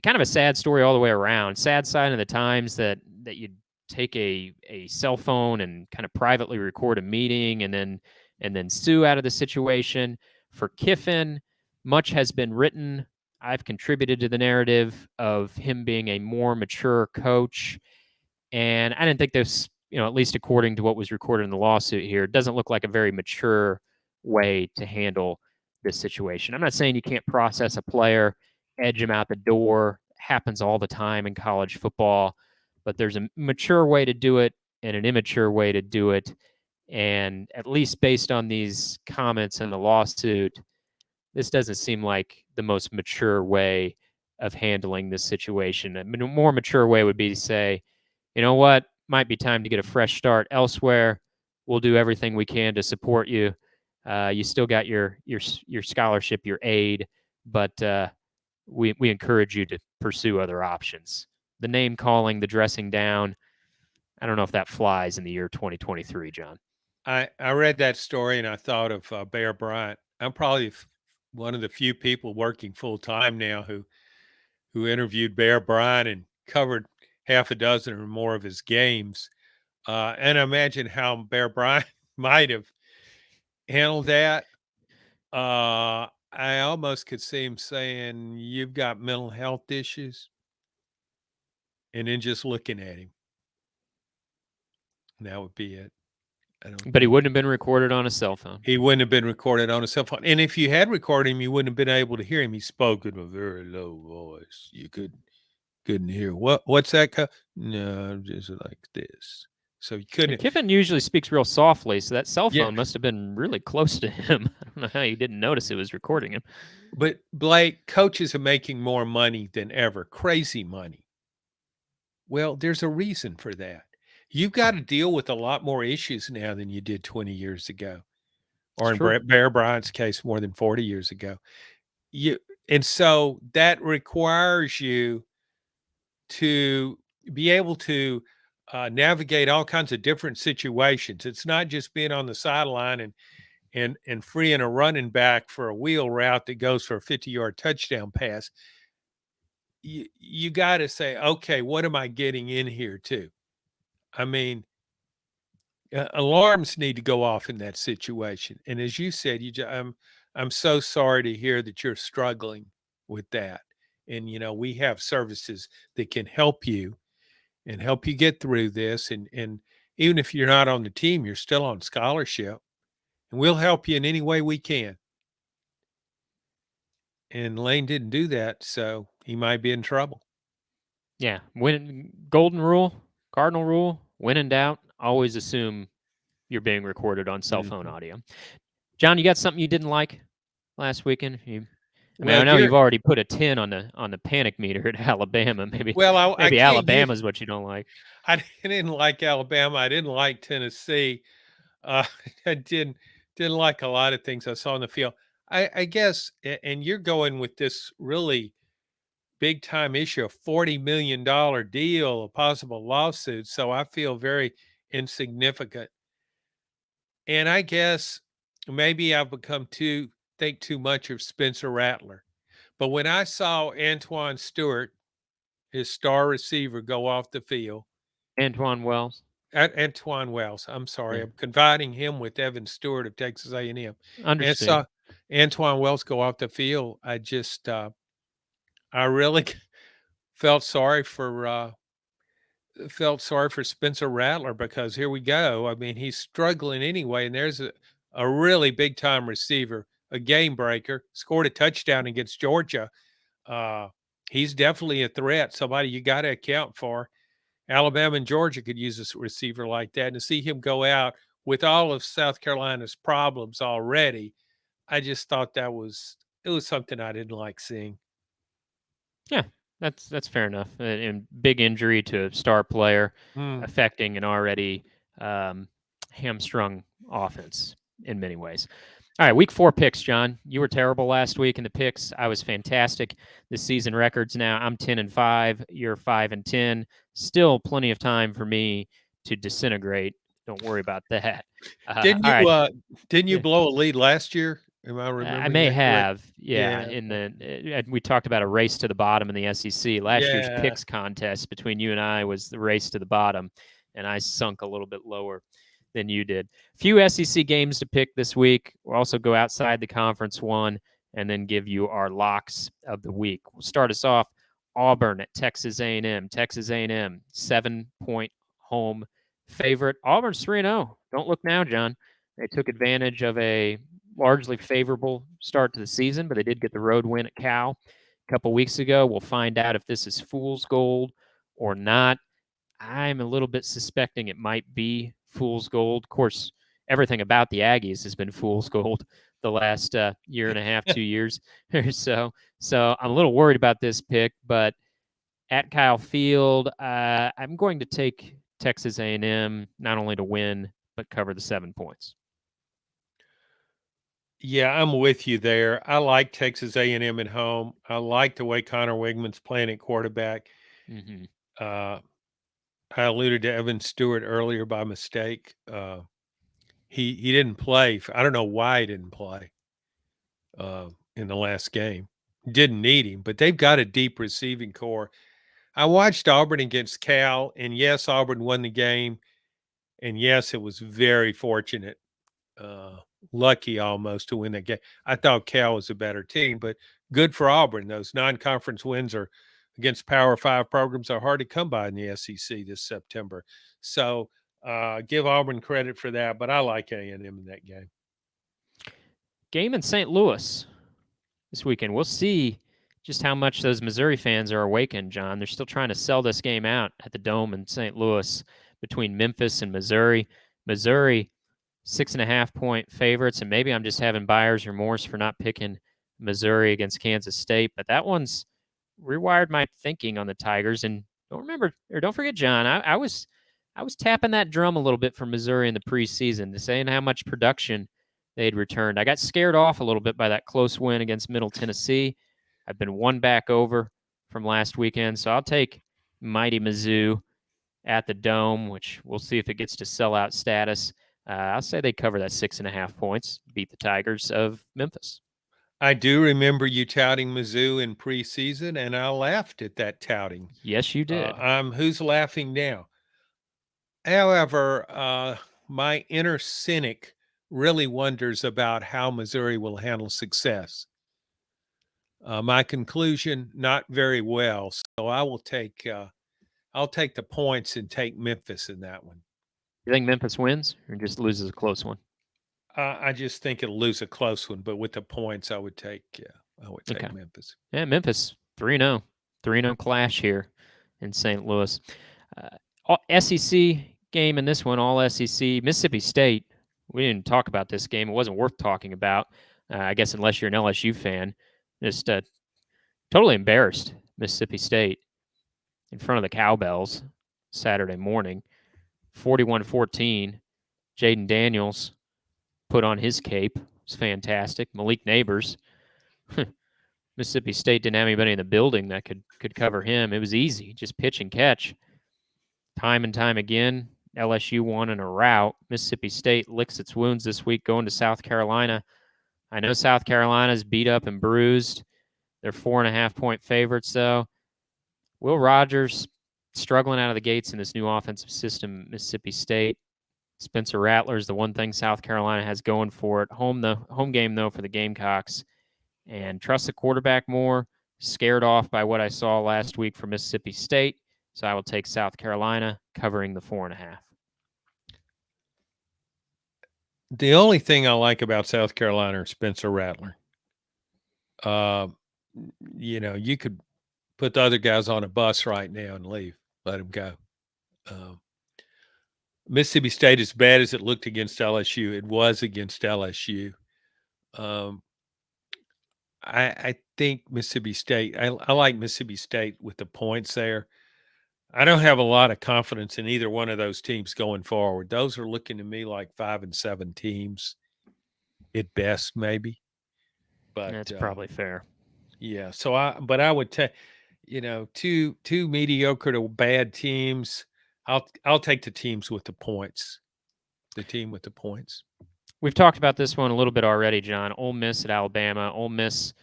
kind of a sad story all the way around. Sad sign of the times that you take a cell phone and kind of privately record a meeting and then sue out of the situation. For Kiffin, much has been written. I've contributed to the narrative of him being a more mature coach. And I didn't think this, at least according to what was recorded in the lawsuit here, it doesn't look like a very mature way to handle this situation. I'm not saying you can't process a player, edge him out the door. It happens all the time in college football, but there's a mature way to do it and an immature way to do it. And at least based on these comments in the lawsuit, this doesn't seem like the most mature way of handling this situation. A more mature way would be to say, you know what, might be time to get a fresh start elsewhere. We'll do everything we can to support you. You still got your scholarship, your aid, but we encourage you to pursue other options. The name calling, the dressing down, I don't know if that flies in the year 2023, John. I read that story and I thought of Bear Bryant. I'm probably one of the few people working full time now who interviewed Bear Bryant and covered half a dozen or more of his games. And imagine how Bear Bryant might have handled that. I almost could see him saying, "You've got mental health issues," and then just looking at him. And that would be it. But he wouldn't have been recorded on a cell phone. He wouldn't have been recorded on a cell phone. And if you had recorded him, you wouldn't have been able to hear him. He spoke in a very low voice. You couldn't hear. What's that? No, just like this. So you couldn't. And Kiffin usually speaks real softly, so that cell phone Yeah. must have been really close to him. I don't know how you didn't notice it was recording him. But Blake, coaches are making more money than ever. Crazy money. Well, there's a reason for that. You've got to deal with a lot more issues now than you did 20 years ago, or It's in true. Bear Bryant's case, more than 40 years ago. And so that requires you to be able to navigate all kinds of different situations. It's not just being on the sideline and freeing a running back for a wheel route that goes for a 50-yard touchdown pass, you got to say, okay, what am I getting in here to? I mean, alarms need to go off in that situation. And as you said, I'm so sorry to hear that you're struggling with that. And we have services that can help you and help you get through this. And even if you're not on the team, you're still on scholarship, and we'll help you in any way we can. And Lane didn't do that, so he might be in trouble. Yeah, golden rule, cardinal rule, when in doubt, always assume you're being recorded on cell phone Mhm. audio. John, you got something you didn't like last weekend? I mean, Well, I know you're you've already put a 10 on the panic meter at Alabama. Maybe well. I maybe can't give. Alabama's what you don't like. I didn't like Alabama. I didn't like Tennessee. Uh, I didn't like a lot of things I saw in the field. I guess, and you're going with this really big time issue, a $40 million deal, a possible lawsuit. So I feel very insignificant. And I guess maybe I've become think too much of Spencer Rattler. But when I saw Antoine Stewart, his star receiver, go off the field, Antoine Wells. Antoine Wells, I'm sorry, Yeah, I'm combining him with Evan Stewart of Texas A&M, and understood. saw Antoine Wells go off the field. I really felt sorry for Spencer Rattler, because here we go. I mean, he's struggling anyway, and there's a really big time receiver, a game breaker, scored a touchdown against Georgia. Uh, he's definitely a threat, somebody you got to account for. Alabama and Georgia could use a receiver like that, and to see him go out with all of South Carolina's problems already, I just thought it was something I didn't like seeing. Yeah, that's fair enough. And big injury to a star player, Mm. affecting an already um, hamstrung offense in many ways. All right, week 4 picks, John. You were terrible last week in the picks. I was fantastic. The season records now, I'm 10-5. You're 5-10. Still plenty of time for me to disintegrate. Don't worry about that. Didn't All you right. uh didn't you Yeah. blow a lead last year? Am I I remembering may that correct? have, yeah. Yeah. We talked about a race to the bottom in the SEC. Last year's Yeah. picks contest between you and I was the race to the bottom, and I sunk a little bit lower than you did. Few SEC games to pick this week. We'll also go outside the conference one and then give you our locks of the week. We'll start us off. Auburn at Texas A&M. Texas A&M 7-point home favorite. Auburn's 3-0. Don't look now, John. They took advantage of a largely favorable start to the season, but they did get the road win at Cal a couple weeks ago. We'll find out if this is fool's gold or not. I'm a little bit suspecting it might be fool's gold. Of course, everything about the Aggies has been fool's gold the last year and a half, 2 years or so. So I'm a little worried about this pick, but at Kyle Field, I'm going to take Texas A&M not only to win but cover the 7 points. Yeah, I'm with you there. I like Texas A&M at home. I like the way Connor Wigman's playing at quarterback. Mm-hmm. Uh, I alluded to Evan Stewart earlier by mistake. He didn't play. I don't know why he didn't play in the last game. Didn't need him, but they've got a deep receiving core. I watched Auburn against Cal, and yes, Auburn won the game, and yes, it was very fortunate, uh, lucky almost to win that game. I thought Cal was a better team, but good for Auburn. Those non-conference wins are against Power Five programs are hard to come by in the SEC this September. So give Auburn credit for that, but I like A&M in that game. Game in St. Louis this weekend. We'll see just how much those Missouri fans are awakened, John. They're still trying to sell this game out at the Dome in St. Louis between Memphis and Missouri. Missouri, 6.5-point favorites, and maybe I'm just having buyer's remorse for not picking Missouri against Kansas State, but that one's rewired my thinking on the Tigers. And don't forget, John, I was tapping that drum a little bit for Missouri in the preseason, saying how much production they'd returned. I got scared off a little bit by that close win against Middle Tennessee. I've been one back over from last weekend, so I'll take mighty Mizzou at the Dome, which we'll see if it gets to sellout status. I'll say they cover that 6.5 points, beat the Tigers of Memphis. I do remember you touting Mizzou in preseason, and I laughed at that touting. Yes, you did. Who's laughing now? However, my inner cynic really wonders about how Missouri will handle success. My conclusion: not very well. So I'll take the points and take Memphis in that one. You think Memphis wins or just loses a close one? I just think it'll lose a close one, but with the points, I would take Okay. Memphis. Yeah, Memphis 3-0. 3-0 clash here in St. Louis. SEC game in this one, all SEC. Mississippi State, we didn't talk about this game. It wasn't worth talking about, I guess, unless you're an LSU fan. Just totally embarrassed Mississippi State in front of the Cowbells Saturday morning. 41-14. Jaden Daniels put on his cape. It was fantastic. Malik Neighbors. Mississippi State didn't have anybody in the building that could cover him. It was easy, just pitch and catch. Time and time again, LSU won in a rout. Mississippi State licks its wounds this week going to South Carolina. I know South Carolina's beat up and bruised. They're 4.5-point favorites, though. Will Rogers struggling out of the gates in this new offensive system, Mississippi State. Spencer Rattler's the one thing South Carolina has going for it. Home game, though, for the Gamecocks. And trust the quarterback more. Scared off by what I saw last week for Mississippi State. So I will take South Carolina covering the 4.5. The only thing I like about South Carolina is Spencer Rattler. You could put the other guys on a bus right now and leave, let them go. Mississippi State, as bad as it looked against LSU, it was against LSU. I think Mississippi State, I like Mississippi State with the points there. I don't have a lot of confidence in either one of those teams going forward. Those are looking to me like 5-7 teams at best, maybe. But that's probably fair. Yeah. So I would take, two mediocre to bad teams. I'll take the teams with the points. The team with the points. We've talked about this one a little bit already, John. Ole Miss at Alabama. Ole Miss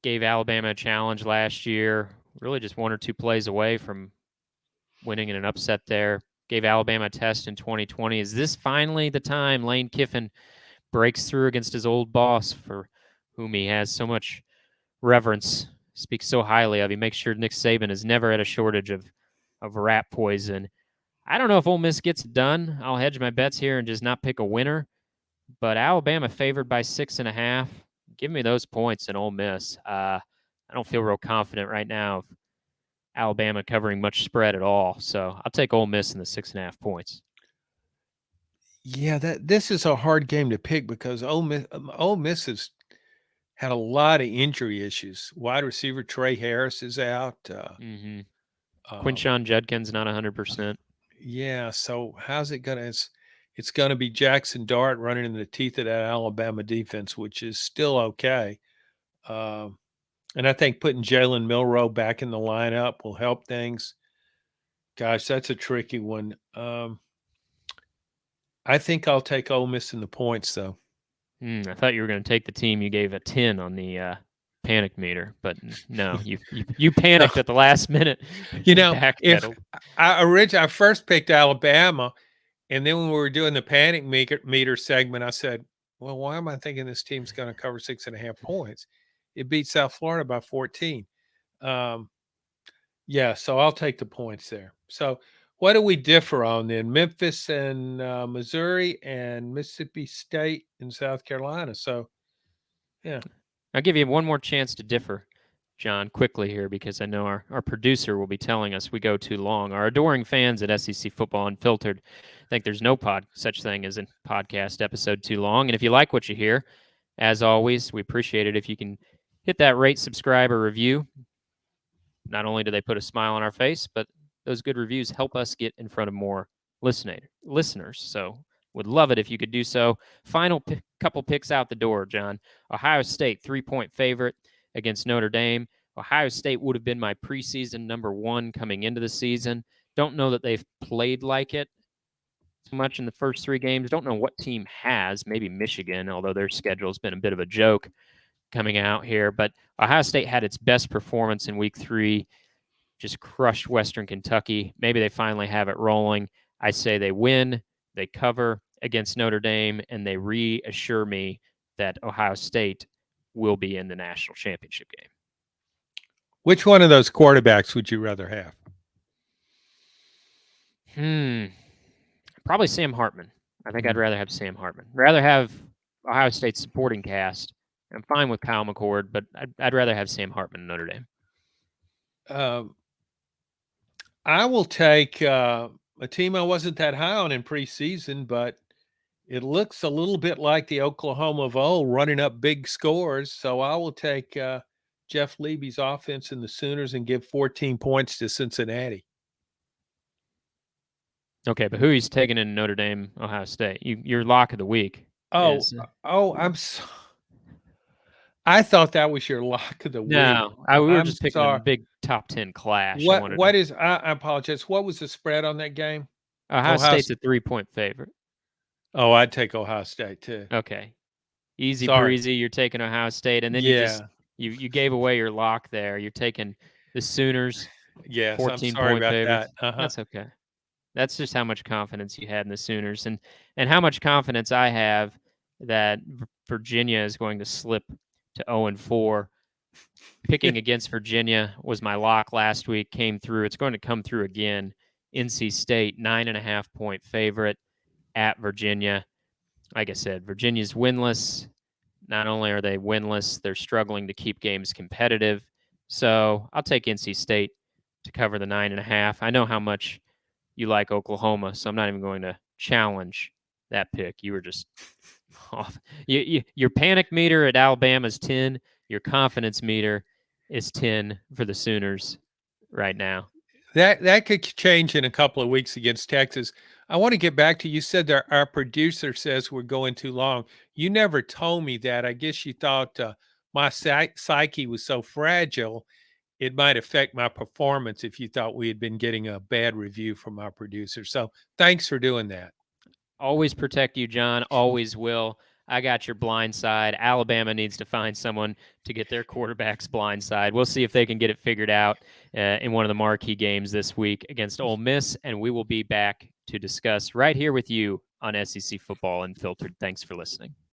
gave Alabama a challenge last year. Really just one or two plays away from winning in an upset there. Gave Alabama a test in 2020. Is this finally the time Lane Kiffin breaks through against his old boss for whom he has so much reverence, speaks so highly of? He makes sure Nick Saban is never at a shortage of rat poison. I don't know if Ole Miss gets it done. I'll hedge my bets here and just not pick a winner. But Alabama favored by 6.5. Give me those points in Ole Miss. I don't feel real confident right now of Alabama covering much spread at all. So I'll take Ole Miss in the 6.5 points. Yeah, this is a hard game to pick because Ole Miss has had a lot of injury issues. Wide receiver Trey Harris is out. Quinshon Judkins not 100%. Yeah, so how's it going to – it's going to be Jackson Dart running in the teeth of that Alabama defense, which is still okay. And I think putting Jalen Milroe back in the lineup will help things. Gosh, that's a tricky one. I think I'll take Ole Miss in the points, though. I thought you were going to take the team you gave a 10 on the panic meter, but no, you panicked at the last minute. If I first picked Alabama, and then when we were doing the panic meter segment, I said, well, why am I thinking this team's going to cover 6.5 points? It beat South Florida by 14. Yeah, so I'll take the points there. So what do we differ on then? Memphis and Missouri and Mississippi State and South Carolina. So, yeah. I'll give you one more chance to differ, John, quickly here, because I know our producer will be telling us we go too long. Our adoring fans at SEC Football Unfiltered think there's no such thing as a podcast episode too long. And if you like what you hear, as always, we appreciate it if you can hit that rate, subscribe, or review. Not only do they put a smile on our face, but those good reviews help us get in front of more listeners. So would love it if you could do so. Final couple picks out the door, John. Ohio State, 3-point favorite against Notre Dame. Ohio State would have been my preseason number 1 coming into the season. Don't know that they've played like it so much in the first 3 games. Don't know what team has. Maybe Michigan, although their schedule's been a bit of a joke coming out here. But Ohio State had its best performance in week 3, just crushed Western Kentucky. Maybe they finally have it rolling. I say they win, they cover against Notre Dame, and they reassure me that Ohio State will be in the national championship game. Which one of those quarterbacks would you rather have? Probably Sam Hartman. I think I'd rather have Sam Hartman. Rather have Ohio State's supporting cast. I'm fine with Kyle McCord, but I'd rather have Sam Hartman in Notre Dame. I will take a team I wasn't that high on in preseason, but it looks a little bit like the Oklahoma of old, running up big scores. So I will take Jeff Levy's offense in the Sooners and give 14 points to Cincinnati. Okay, but who he's taking in Notre Dame, Ohio State? Your lock of the week. Oh, is, I thought that was your lock of the week. No, we were I'm just picking sorry. a big top 10 clash. I apologize. What was the spread on that game? Ohio State's a 3-point favorite. Oh, I'd take Ohio State too. Okay. Easy Sorry. breezy. You're taking Ohio State, and then you gave away your lock there. You're taking the Sooners. Yes, 14 I'm sorry point about favorites. that. That's okay. That's just how much confidence you had in the Sooners, and how much confidence I have that Virginia is going to slip to 0-4. Picking against Virginia was my lock last week. Came through. It's going to come through again. NC State 9.5-point favorite at Virginia. Like I said, Virginia's winless. Not only are they winless, they're struggling to keep games competitive. So I'll take NC State to cover the 9.5. I know how much you like Oklahoma, so I'm not even going to challenge that pick. You were just off. Your panic meter at Alabama is 10. Your confidence meter is 10 for the Sooners right now. That could change in a couple of weeks against Texas. I want to get back to, you said that our producer says we're going too long. You never told me that. I guess you thought my psyche was so fragile it might affect my performance if you thought we had been getting a bad review from our producer. So thanks for doing that. Always protect you, John. Always will. I got your blind side. Alabama needs to find someone to get their quarterback's blind side. We'll see if they can get it figured out in one of the marquee games this week against Ole Miss, and we will be back to discuss right here with you on SEC Football Unfiltered. Thanks for listening.